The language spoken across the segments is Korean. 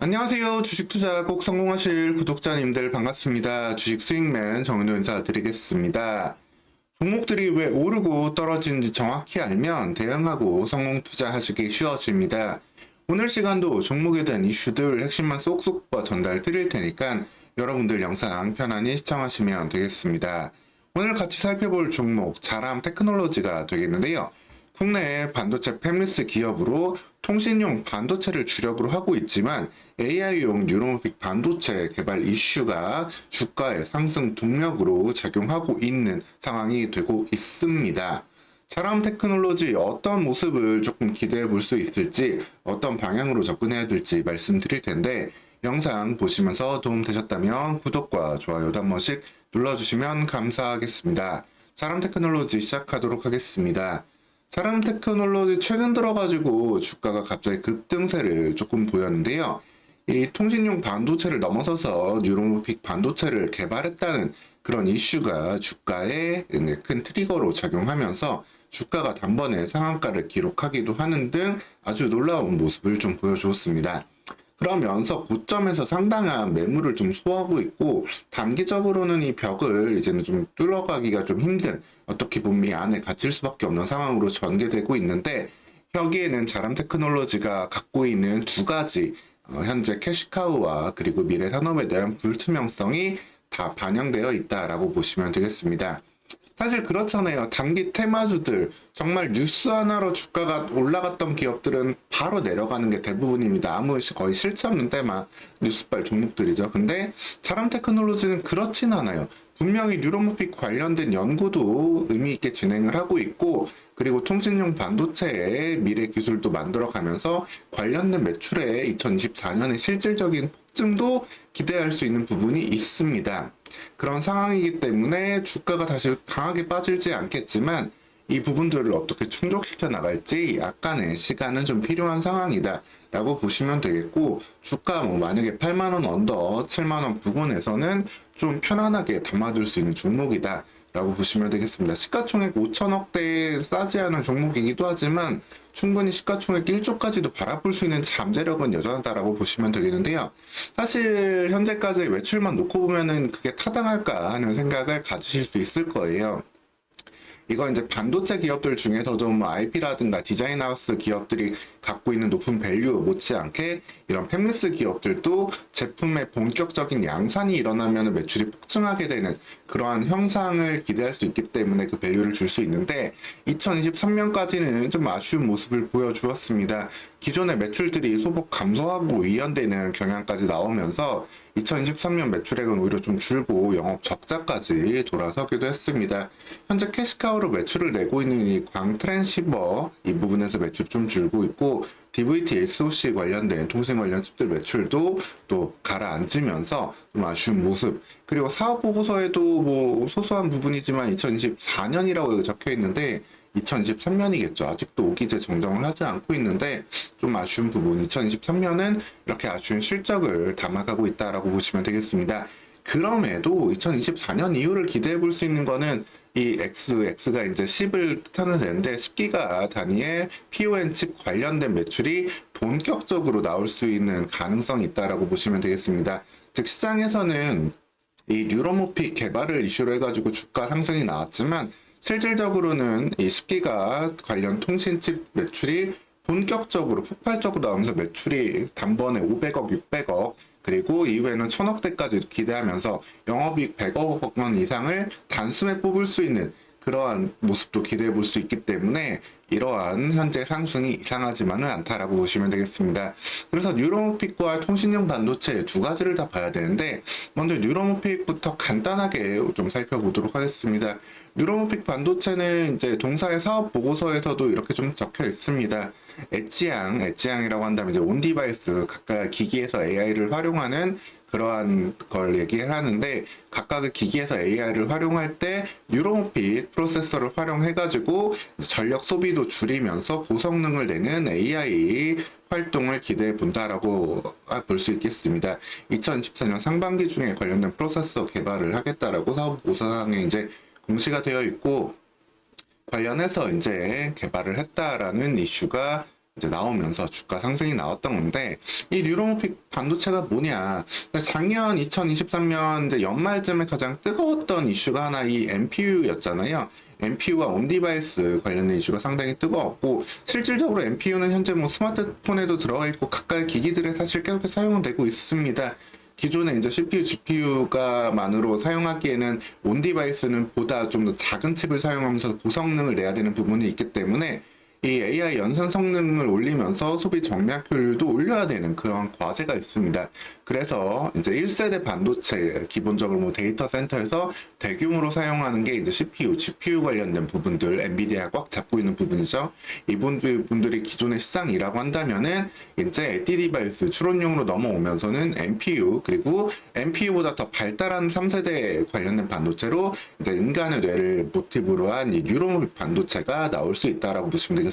안녕하세요. 주식 투자 꼭 성공하실 구독자님들 반갑습니다. 주식 수익맨 정은호 인사드리겠습니다. 종목들이 왜 오르고 떨어지는지 정확히 알면 대응하고 성공 투자하시기 쉬워집니다. 오늘 시간도 종목에 대한 이슈들 핵심만 쏙쏙 전달 드릴 테니까 여러분들 영상 편안히 시청하시면 되겠습니다. 오늘 같이 살펴볼 종목 자람 테크놀로지가 되겠는데요. 국내 반도체 팹리스 기업으로 통신용 반도체를 주력으로 하고 있지만 AI용 뉴로모픽 반도체 개발 이슈가 주가의 상승 동력으로 작용하고 있는 상황이 되고 있습니다. 자람 테크놀로지 어떤 모습을 조금 기대해 볼 수 있을지, 어떤 방향으로 접근해야 될지 말씀드릴 텐데 영상 보시면서 도움 되셨다면 구독과 좋아요도 한 번씩 눌러주시면 감사하겠습니다. 자람 테크놀로지 시작하도록 하겠습니다. 자람 테크놀로지 최근 들어가지고 주가가 갑자기 급등세를 조금 보였는데요. 이 통신용 반도체를 넘어서서 뉴로모픽 반도체를 개발했다는 그런 이슈가 주가에 큰 트리거로 작용하면서 주가가 단번에 상한가를 기록하기도 하는 등 아주 놀라운 모습을 좀 보여주었습니다. 그러면서 고점에서 상당한 매물을 좀 소화하고 있고 단기적으로는 이 벽을 이제는 좀 뚫어가기가 좀 힘든, 어떻게 보면 이 안에 갇힐 수밖에 없는 상황으로 전개되고 있는데, 여기에는 자람 테크놀로지가 갖고 있는 두 가지 현재 캐시카우와 그리고 미래 산업에 대한 불투명성이 다 반영되어 있다라고 보시면 되겠습니다. 사실 그렇잖아요. 단기 테마주들, 정말 뉴스 하나로 주가가 올라갔던 기업들은 바로 내려가는 게 대부분입니다. 거의 실체 없는 테마 뉴스발 종목들이죠. 근데 자람 테크놀로지는 그렇진 않아요. 분명히 뉴로모픽 관련된 연구도 의미 있게 진행을 하고 있고, 그리고 통신용 반도체의 미래 기술도 만들어가면서 관련된 매출에 2024년에 실질적인 폭증도 기대할 수 있는 부분이 있습니다. 그런 상황이기 때문에 주가가 다시 강하게 빠질지 않겠지만 이 부분들을 어떻게 충족시켜 나갈지 약간의 시간은 좀 필요한 상황이다 라고 보시면 되겠고, 주가 만약에 8만원 언더 7만원 부근에서는 좀 편안하게 담아둘 수 있는 종목이다 라고 보시면 되겠습니다. 시가총액 5천억대에 싸지 않은 종목이기도 하지만 충분히 시가총액 1조까지도 바라볼 수 있는 잠재력은 여전하다라고 보시면 되겠는데요. 사실 현재까지의 매출만 놓고 보면은 그게 타당할까 하는 생각을 가지실 수 있을 거예요. 이건 이제 반도체 기업들 중에서도 IP라든가 디자인하우스 기업들이 갖고 있는 높은 밸류 못지않게 이런 팹리스 기업들도 제품의 본격적인 양산이 일어나면 매출이 폭증하게 되는 그러한 형상을 기대할 수 있기 때문에 그 밸류를 줄 수 있는데, 2023년까지는 좀 아쉬운 모습을 보여주었습니다. 기존의 매출들이 소폭 감소하고 이연되는 경향까지 나오면서 2023년 매출액은 오히려 좀 줄고 영업 적자까지 돌아서기도 했습니다. 현재 캐시카우로 매출을 내고 있는 이 광트랜시버 이 부분에서 매출이 좀 줄고 있고, DVT, SoC 관련된 통신 관련 칩들 매출도 또 가라앉으면서 좀 아쉬운 모습. 그리고 사업 보고서에도 소소한 부분이지만 2024년이라고 적혀 있는데 2023년이겠죠. 아직도 오기재 정정을 하지 않고 있는데 좀 아쉬운 부분. 2023년은 이렇게 아쉬운 실적을 담아가고 있다라고 보시면 되겠습니다. 그럼에도 2024년 이후를 기대해 볼 수 있는 거는 이 X가 이제 10을 뜻하는 데인데 10기가 단위의 PON 칩 관련된 매출이 본격적으로 나올 수 있는 가능성이 있다라고 보시면 되겠습니다. 즉 시장에서는 이 뉴로모픽 개발을 이슈로 해가지고 주가 상승이 나왔지만 실질적으로는 이 10기가 관련 통신칩 매출이 본격적으로 폭발적으로 나오면서 매출이 단번에 500억, 600억, 그리고 이후에는 1000억대까지 기대하면서 영업이익 100억 원 이상을 단숨에 뽑을 수 있는 그러한 모습도 기대해 볼 수 있기 때문에 이러한 현재 상승이 이상하지만은 않다라고 보시면 되겠습니다. 그래서 뉴로모픽과 통신용 반도체 두 가지를 다 봐야 되는데, 먼저 뉴로모픽부터 간단하게 좀 살펴보도록 하겠습니다. 뉴로모픽 반도체는 이제 동사의 사업 보고서에서도 이렇게 좀 적혀 있습니다. 엣지양이라고 한다면 이제 온 디바이스 각각 기기에서 AI를 활용하는 그러한 걸 얘기하는데, 각각의 기기에서 AI를 활용할 때 뉴로모픽 프로세서를 활용해가지고 전력 소비도 줄이면서 고성능을 내는 AI 활동을 기대해 본다라고 볼 수 있겠습니다. 2024년 상반기 중에 관련된 프로세서 개발을 하겠다라고 사업 보고서상에 이제 공시가 되어 있고, 관련해서 이제 개발을 했다라는 이슈가 이제 나오면서 주가 상승이 나왔던 건데, 이 뉴로모픽 반도체가 뭐냐? 작년 2023년 이제 연말쯤에 가장 뜨거웠던 이슈가 하나 이 NPU였잖아요. NPU와 온디바이스 관련된 이슈가 상당히 뜨거웠고, 실질적으로 NPU는 현재 뭐 스마트폰에도 들어가 있고 가까이 기기들에 사실 계속해서 사용되고 있습니다. 기존에 이제 CPU, GPU가만으로 사용하기에는 온디바이스는 보다 좀 더 작은 칩을 사용하면서 고성능을 내야 되는 부분이 있기 때문에 이 AI 연산 성능을 올리면서 소비 정략 효율도 올려야 되는 그런 과제가 있습니다. 그래서 이제 1세대 반도체, 기본적으로 뭐 데이터 센터에서 대규모로 사용하는 게 이제 CPU, GPU 관련된 부분들, 엔비디아가 꽉 잡고 있는 부분이죠. 이분들이 기존의 시장이라고 한다면은 이제 에디 디바이스 추론용으로 넘어오면서는 NPU, 그리고 NPU보다 더 발달한 3세대 관련된 반도체로 이제 인간의 뇌를 모티브로 한 이 뉴런 반도체가 나올 수 있다라고 보시면 되겠습니다.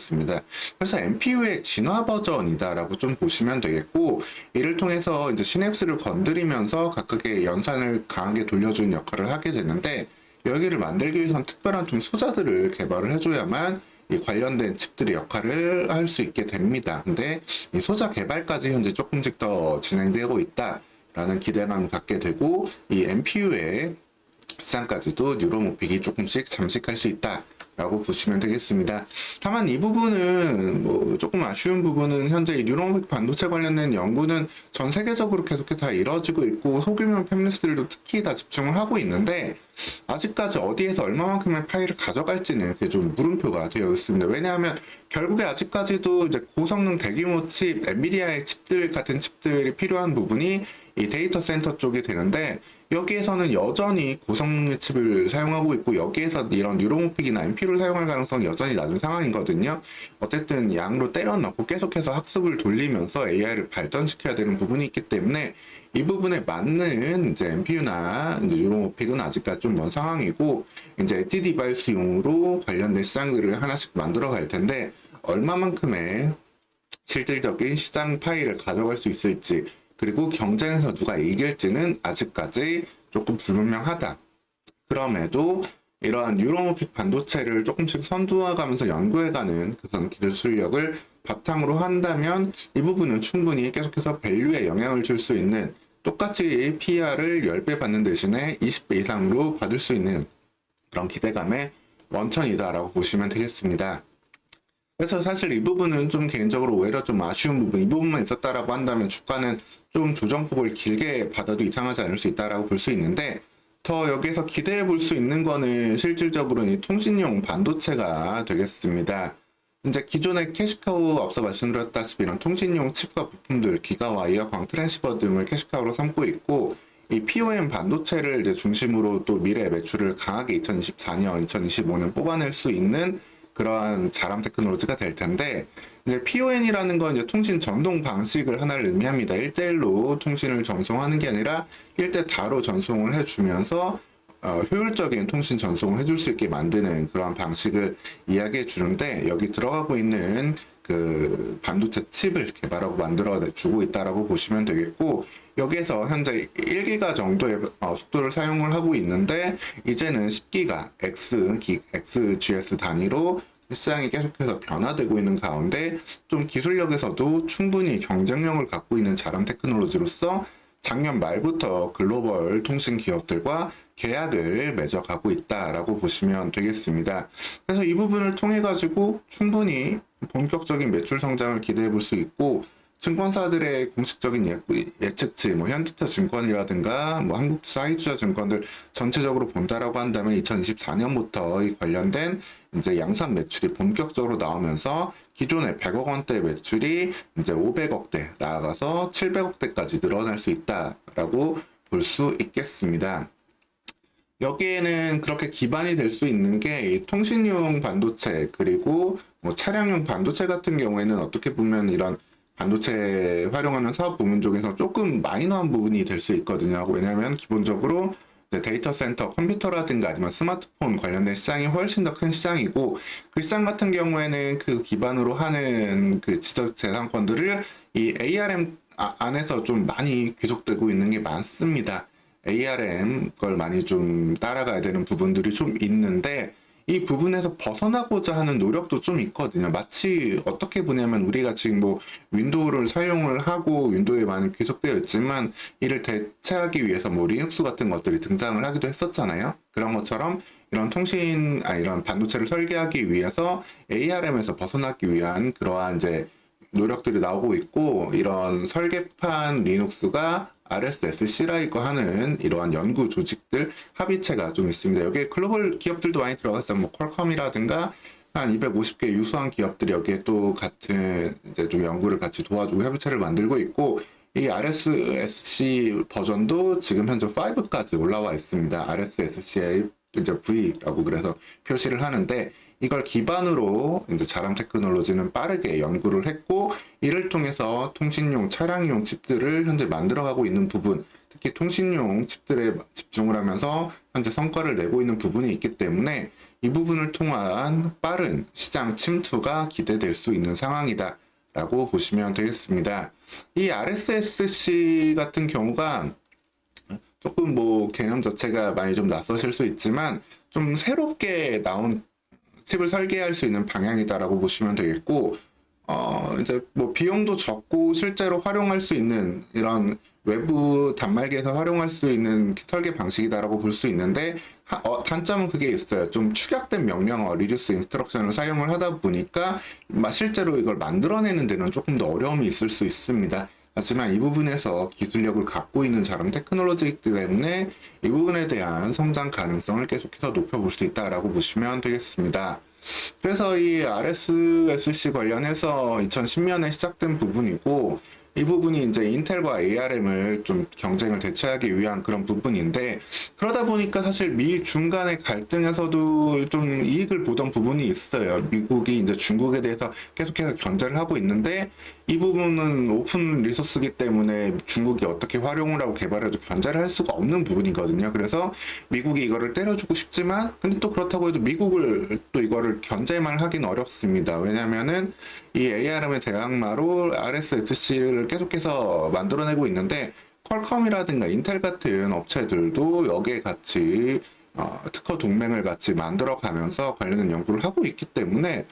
그래서 NPU의 진화 버전이다라고 좀 보시면 되겠고, 이를 통해서 이제 시냅스를 건드리면서 각각의 연산을 강하게 돌려주는 역할을 하게 되는데, 여기를 만들기 위해서는 특별한 좀 소자들을 개발을 해줘야만 이 관련된 칩들의 역할을 할 수 있게 됩니다. 근데 이 소자 개발까지 현재 조금씩 더 진행되고 있다라는 기대감을 갖게 되고, 이 NPU의 시장까지도 뉴로모픽이 조금씩 잠식할 수 있다 라고 보시면 되겠습니다. 다만 이 부분은 뭐 조금 아쉬운 부분은 현재 이 뉴로모픽 반도체 관련된 연구는 전 세계적으로 계속해서 다 이루어지고 있고, 소규모 패밀리스들도 특히 다 집중을 하고 있는데, 아직까지 어디에서 얼마만큼의 파일을 가져갈지는 그게 좀 물음표가 되어 있습니다. 왜냐하면 결국에 아직까지도 이제 고성능 대규모 칩, 엔비디아의 칩들 같은 칩들이 필요한 부분이 이 데이터 센터 쪽이 되는데, 여기에서는 여전히 고성능의 칩을 사용하고 있고, 여기에서 이런 뉴로모픽이나 NPU를 사용할 가능성이 여전히 낮은 상황이거든요. 어쨌든 양으로 때려 넣고 계속해서 학습을 돌리면서 AI를 발전시켜야 되는 부분이 있기 때문에, 이 부분에 맞는 이제 NPU나 이제 뉴로모픽은 아직까지 좀 먼 상황이고, 이제 엣지 디바이스용으로 관련된 시장들을 하나씩 만들어 갈 텐데, 얼마만큼의 실질적인 시장 파일을 가져갈 수 있을지, 그리고 경쟁에서 누가 이길지는 아직까지 조금 불분명하다. 그럼에도 이러한 뉴로모픽 반도체를 조금씩 선두화가면서 연구해가는 그런 기술력을 바탕으로 한다면, 이 부분은 충분히 계속해서 밸류에 영향을 줄 수 있는, 똑같이 PER을 10배 받는 대신에 20배 이상으로 받을 수 있는 그런 기대감의 원천이다라고 보시면 되겠습니다. 그래서 사실 이 부분은 좀 개인적으로 오히려 좀 아쉬운 부분, 이 부분만 있었다라고 한다면 주가는 좀 조정폭을 길게 받아도 이상하지 않을 수 있다라고 볼 수 있는데, 더 여기서 기대해 볼 수 있는 거는 실질적으로는 이 통신용 반도체가 되겠습니다. 이제 기존의 캐시카우 앞서 말씀드렸다시피 이런 통신용 칩과 부품들, 기가와이어, 광 트랜시버 등을 캐시카우로 삼고 있고, 이 POM 반도체를 이제 중심으로 또 미래 매출을 강하게 2024년, 2025년 뽑아낼 수 있는 그러한 자람 테크놀로지가 될 텐데, 이제 PON이라는 건 이제 통신 전송 방식을 하나를 의미합니다. 1대1로 통신을 전송하는 게 아니라 1대 다로 전송을 해주면서 효율적인 통신 전송을 해줄 수 있게 만드는 그러한 방식을 이야기해 주는데, 여기 들어가고 있는 그 반도체 칩을 개발하고 만들어 주고 있다라고 보시면 되겠고, 여기에서 현재 1기가 정도의 속도를 사용을 하고 있는데, 이제는 10기가 XGS 단위로 시장이 계속해서 변화되고 있는 가운데, 좀 기술력에서도 충분히 경쟁력을 갖고 있는 자람 테크놀로지로서 작년 말부터 글로벌 통신 기업들과 계약을 맺어가고 있다라고 보시면 되겠습니다. 그래서 이 부분을 통해 가지고 충분히 본격적인 매출 성장을 기대해 볼 수 있고, 증권사들의 공식적인 예측치, 뭐 현대차 증권이라든가 뭐 한국사이투자 증권들 전체적으로 본다라고 한다면 2024년부터 이 관련된 이제 양산 매출이 본격적으로 나오면서 기존의 100억 원대 매출이 이제 500억대 나아가서 700억대까지 늘어날 수 있다라고 볼 수 있겠습니다. 여기에는 그렇게 기반이 될 수 있는 게 이 통신용 반도체, 그리고 뭐 차량용 반도체 같은 경우에는 어떻게 보면 이런 반도체 활용하는 사업 부문 쪽에서 조금 마이너한 부분이 될 수 있거든요. 왜냐하면 기본적으로 데이터 센터, 컴퓨터라든가 아니면 스마트폰 관련된 시장이 훨씬 더 큰 시장이고, 그 시장 같은 경우에는 그 기반으로 하는 그 지적재산권들을 이 ARM 안에서 좀 많이 귀속되고 있는 게 많습니다. ARM 걸 많이 좀 따라가야 되는 부분들이 좀 있는데, 이 부분에서 벗어나고자 하는 노력도 좀 있거든요. 마치 어떻게 보냐면 우리가 지금 뭐 윈도우를 사용을 하고 윈도우에 많이 귀속되어 있지만 이를 대체하기 위해서 뭐 리눅스 같은 것들이 등장을 하기도 했었잖아요. 그런 것처럼 이런 반도체를 설계하기 위해서 ARM에서 벗어나기 위한 그러한 이제 노력들이 나오고 있고, 이런 설계판 리눅스가 RSSC라고 하는 이러한 연구 조직들 합의체가 좀 있습니다. 여기에 글로벌 기업들도 많이 들어갔어요. 뭐 퀄컴이라든가 한 250개 유수한 기업들이 여기에 또 같은 이제 좀 연구를 같이 도와주고 협의체를 만들고 있고, 이 RSSC 버전도 지금 현재 5까지 올라와 있습니다. RSSC의 이제 V라고 그래서 표시를 하는데, 이걸 기반으로 이제 자람 테크놀로지는 빠르게 연구를 했고, 이를 통해서 통신용, 차량용 칩들을 현재 만들어가고 있는 부분, 특히 통신용 칩들에 집중을 하면서 현재 성과를 내고 있는 부분이 있기 때문에 이 부분을 통한 빠른 시장 침투가 기대될 수 있는 상황이다 라고 보시면 되겠습니다. 이 RSSC 같은 경우가 조금 뭐 개념 자체가 많이 좀 낯서실 수 있지만 좀 새롭게 나온 칩을 설계할 수 있는 방향이다라고 보시면 되겠고, 이제 뭐 비용도 적고 실제로 활용할 수 있는 이런 외부 단말기에서 활용할 수 있는 설계 방식이다라고 볼 수 있는데, 단점은 그게 있어요. 좀 축약된 명령어, 리듀스 인스트럭션을 사용을 하다 보니까 실제로 이걸 만들어내는 데는 조금 더 어려움이 있을 수 있습니다. 하지만 이 부분에서 기술력을 갖고 있는 자람 테크놀로지이기 때문에 이 부분에 대한 성장 가능성을 계속해서 높여볼 수 있다라고 보시면 되겠습니다. 그래서 이 RSSC 관련해서 2010년에 시작된 부분이고, 이 부분이 이제 인텔과 ARM을 좀 경쟁을 대체하기 위한 그런 부분인데, 그러다 보니까 사실 미 중간의 갈등에서도 좀 이익을 보던 부분이 있어요. 미국이 이제 중국에 대해서 계속해서 견제를 하고 있는데, 이 부분은 오픈 리소스이기 때문에 중국이 어떻게 활용을 하고 개발해도 견제를 할 수가 없는 부분이거든요. 그래서 미국이 이거를 때려주고 싶지만, 근데 또 그렇다고 해도 미국을 또 이거를 견제만 하긴 어렵습니다. 왜냐면은 이 ARM의 대항마로 RSSC를 계속해서 만들어내고 있는데, 퀄컴이라든가 인텔 같은 업체들도 여기에 같이 특허 동맹을 같이 만들어가면서 관련된 연구를 하고 있기 때문에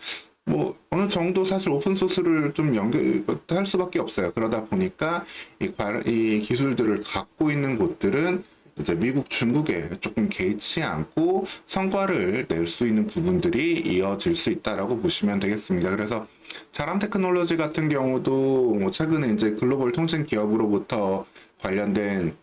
뭐 어느 정도 사실 오픈 소스를 좀 연결할 수밖에 없어요. 그러다 보니까 이 기술들을 갖고 있는 곳들은 이제 미국, 중국에 조금 개의치 않고 성과를 낼 수 있는 부분들이 이어질 수 있다라고 보시면 되겠습니다. 그래서 자람 테크놀로지 같은 경우도 뭐 최근에 이제 글로벌 통신 기업으로부터 관련된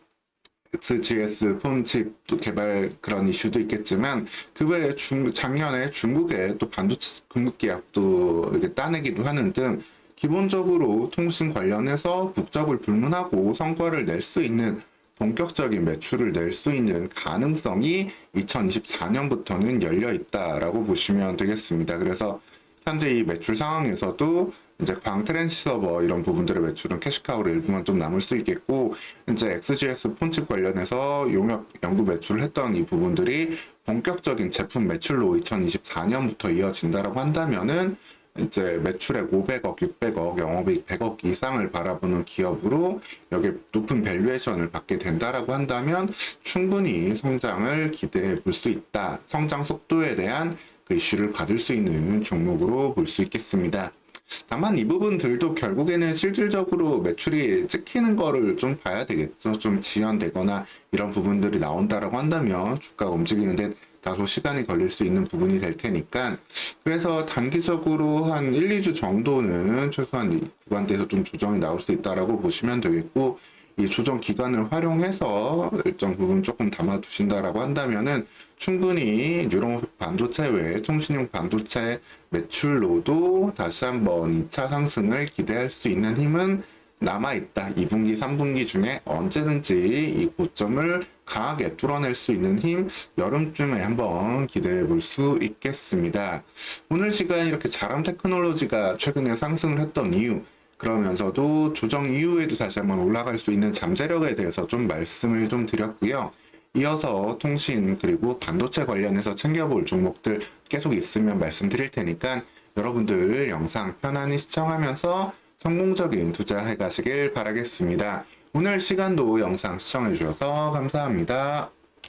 XGS 폰칩 또 개발 그런 이슈도 있겠지만, 그 외에 작년에 중국에 또 반도체 공급 계약도 이렇게 따내기도 하는 등 기본적으로 통신 관련해서 국적을 불문하고 성과를 낼 수 있는 본격적인 매출을 낼 수 있는 가능성이 2024년부터는 열려 있다라고 보시면 되겠습니다. 그래서 현재 이 매출 상황에서도 이제 광 트랜시서버 이런 부분들의 매출은 캐시카우로 일부만 좀 남을 수 있겠고, 이제 XGS 폰칩 관련해서 용역 연구 매출을 했던 이 부분들이 본격적인 제품 매출로 2024년부터 이어진다라고 한다면은 이제 매출액 500억, 600억, 영업이익 100억 이상을 바라보는 기업으로 여기에 높은 밸류에이션을 받게 된다라고 한다면 충분히 성장을 기대해 볼 수 있다. 성장 속도에 대한 그 이슈를 받을 수 있는 종목으로 볼 수 있겠습니다. 다만 이 부분들도 결국에는 실질적으로 매출이 찍히는 거를 좀 봐야 되겠죠. 좀 지연되거나 이런 부분들이 나온다라고 한다면 주가가 움직이는데 다소 시간이 걸릴 수 있는 부분이 될 테니까, 그래서 단기적으로 한 1, 2주 정도는 최소한 이 구간대에서 좀 조정이 나올 수 있다라고 보시면 되겠고, 이 조정 기간을 활용해서 일정 부분 조금 담아 두신다라고 한다면은 충분히 유럽 반도체 외에 통신용 반도체 매출로도 다시 한번 2차 상승을 기대할 수 있는 힘은 남아있다. 2분기, 3분기 중에 언제든지 이 고점을 강하게 뚫어낼 수 있는 힘, 여름쯤에 한번 기대해 볼 수 있겠습니다. 오늘 시간 이렇게 자람 테크놀로지가 최근에 상승을 했던 이유, 그러면서도 조정 이후에도 다시 한번 올라갈 수 있는 잠재력에 대해서 좀 말씀을 좀 드렸고요. 이어서 통신 그리고 반도체 관련해서 챙겨볼 종목들 계속 있으면 말씀드릴 테니까 여러분들 영상 편안히 시청하면서 성공적인 투자해 가시길 바라겠습니다. 오늘 시간도 영상 시청해 주셔서 감사합니다.